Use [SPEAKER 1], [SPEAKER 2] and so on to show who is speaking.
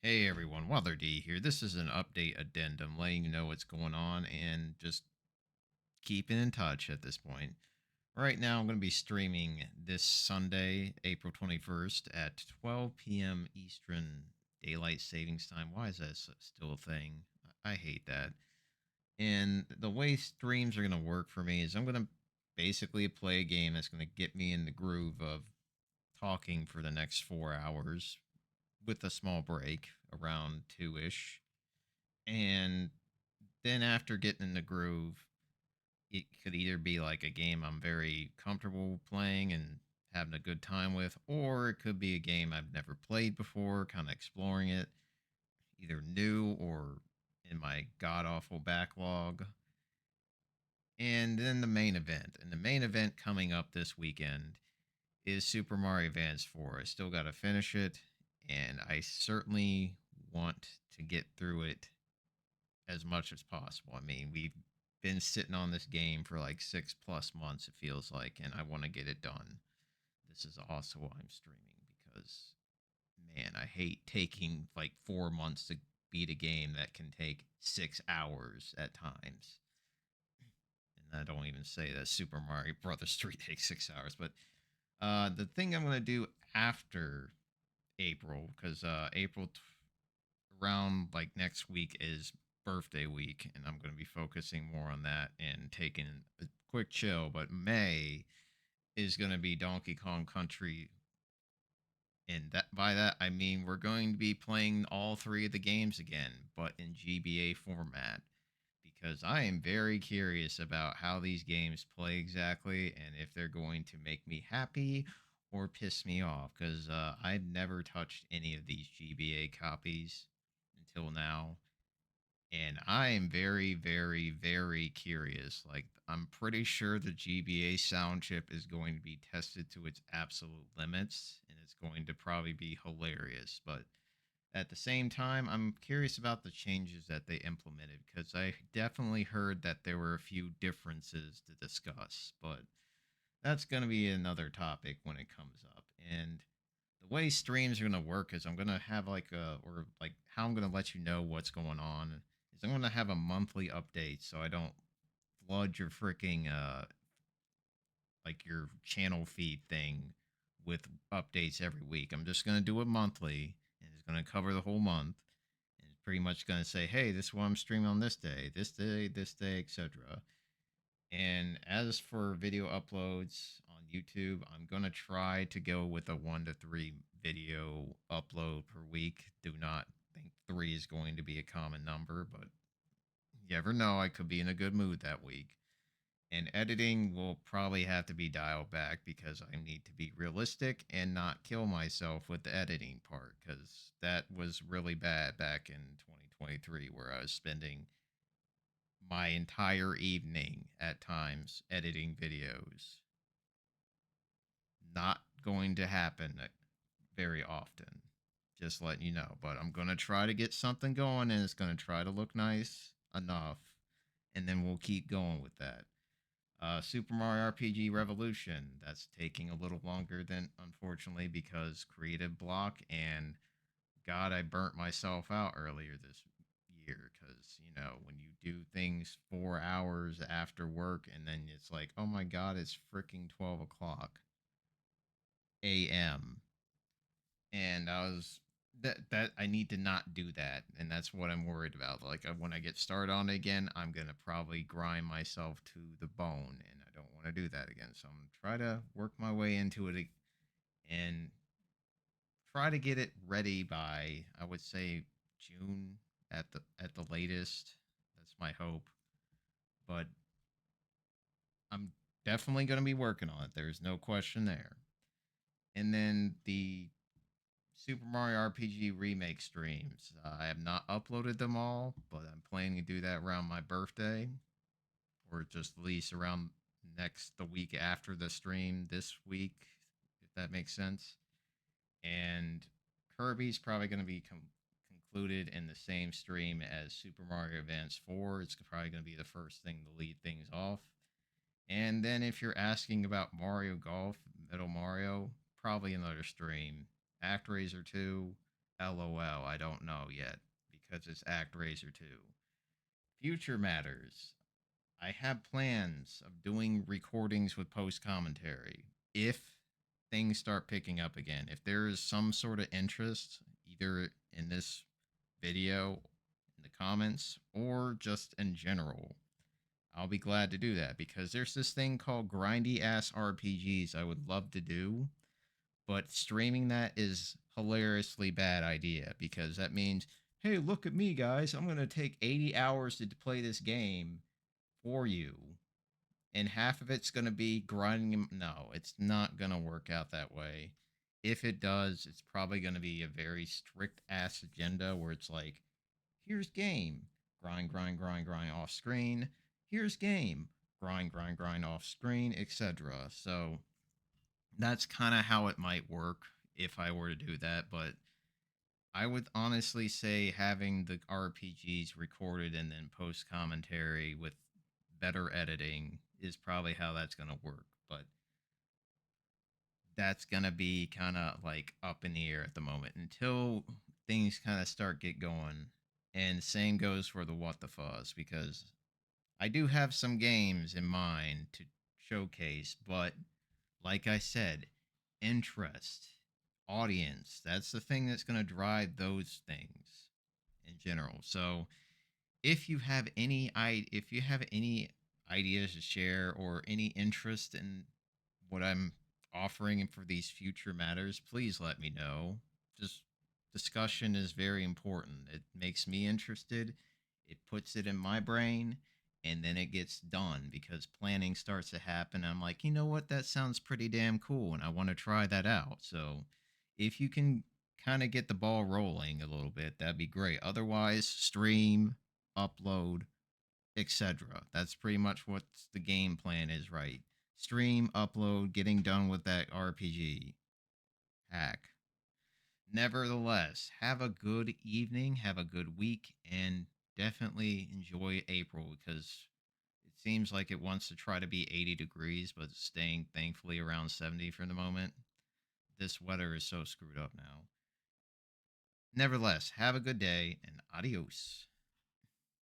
[SPEAKER 1] Hey everyone, Waddler-D here. This is an update addendum letting you know what's going on and just keeping in touch at this point. Right now, I'm going to be streaming this Sunday, April 21st at 12 p.m. Eastern Daylight Savings Time. Why is that still a thing? I hate that. And the way streams are going to work for me is I'm going to basically play a game that's going to get me in the groove of talking for the next 4 hours with a small break around 2 ish. And then after getting in the groove, it could either be like a game I'm very comfortable playing and having a good time with, or it could be a game I've never played before, kind of exploring it, either new or in my god awful backlog. And then the main event. And the main event coming up this weekend is Super Mario Advance 4. I still got to finish it, and I certainly want to get through it as much as possible. I mean, we've been sitting on this game for like 6+ months, it feels like, and I want to get it done. This is also why I'm streaming because, man, I hate taking like 4 months to beat a game that can take 6 hours at times. And I don't even say that Super Mario Brothers 3 takes 6 hours. But the thing I'm going to do after April, because around like next week is birthday week, and I'm going to be focusing more on that and taking a quick chill. But May is going to be Donkey Kong Country, and that by that I mean we're going to be playing all three of the games again, but in GBA format. Because I am very curious about how these games play exactly, and if they're going to make me happy or piss me off. Because I've never touched any of these GBA copies until now, and I am very, very, very curious. Like, I'm pretty sure the GBA sound chip is going to be tested to its absolute limits, and it's going to probably be hilarious. But at the same time, I'm curious about the changes that they implemented because I definitely heard that there were a few differences to discuss. But that's going to be another topic when it comes up. And the way streams are going to work is I'm going to have like or like how I'm going to let you know what's going on is I'm going to have a monthly update so I don't flood your freaking like your channel feed thing with updates every week. I'm just going to do it monthly, and it's going to cover the whole month. And it's pretty much going to say, hey, this is what I'm streaming on this day, etc. And as for video uploads on YouTube, I'm going to try to go with a 1 to 3 video upload per week. Do not think three is going to be a common number, but you never know. I could be in a good mood that week. And editing will probably have to be dialed back because I need to be realistic and not kill myself with the editing part because that was really bad back in 2023 where I was spending my entire evening at times editing videos. Not going to happen very often. Just letting you know. But I'm going to try to get something going and it's going to try to look nice enough. And then we'll keep going with that. Super Mario RPG Revolution. That's taking a little longer than, unfortunately, because creative block and God, I burnt myself out earlier this year because when you do things 4 hours after work and then it's like, oh my God, it's freaking 12 o'clock a.m. and I was that I need to not do that, and that's what I'm worried about. Like when I get started on it again, I'm gonna probably grind myself to the bone, and I don't want to do that again. So I'm gonna try to work my way into it and try to get it ready by I would say June at the latest. That's my hope, but I'm definitely gonna be working on it. There's no question there. And then the Super Mario RPG remake streams. I have not uploaded them all, but I'm planning to do that around my birthday, or just at least around the week after the stream this week, if that makes sense. And Kirby's probably going to be concluded in the same stream as Super Mario Advance 4. It's probably going to be the first thing to lead things off. And then if you're asking about Mario Golf, Middle Mario, probably another stream. ActRaiser 2, LOL, I don't know yet because it's ActRaiser 2. Future matters. I have plans of doing recordings with post commentary. If things start picking up again, if there is some sort of interest, either in this video, in the comments, or just in general, I'll be glad to do that because there's this thing called grindy ass RPGs I would love to do, but streaming that is hilariously bad idea because that means, hey, look at me, guys. I'm going to take 80 hours to play this game for you, and half of it's going to be grinding. No, it's not going to work out that way. If it does, it's probably going to be a very strict ass agenda where it's like, here's game, grind, grind, grind, grind off screen. Here's game, grind, grind, grind off screen, etc. So that's kind of how it might work if I were to do that. But I would honestly say having the RPGs recorded and then post commentary with better editing is probably how that's going to work. But that's going to be kind of like up in the air at the moment until things kind of start get going. And same goes for the What the Fuzz because I do have some games in mind to showcase, but like I said, interest, audience, that's the thing that's going to drive those things in general. So, if you have any ideas to share or any interest in what I'm offering for these future matters, please let me know. Just discussion is very important. It makes me interested. It puts it in my brain and then it gets done because planning starts to happen. I'm like, you know what? That sounds pretty damn cool and I want to try that out. So if you can kind of get the ball rolling a little bit, that'd be great. Otherwise, stream, upload, etc. That's pretty much what the game plan is, right? Stream, upload, getting done with that RPG hack. Nevertheless, have a good evening, have a good week, and definitely enjoy April because it seems like it wants to try to be 80 degrees, but it's staying thankfully around 70 for the moment. This weather is so screwed up now. Nevertheless, have a good day and adios.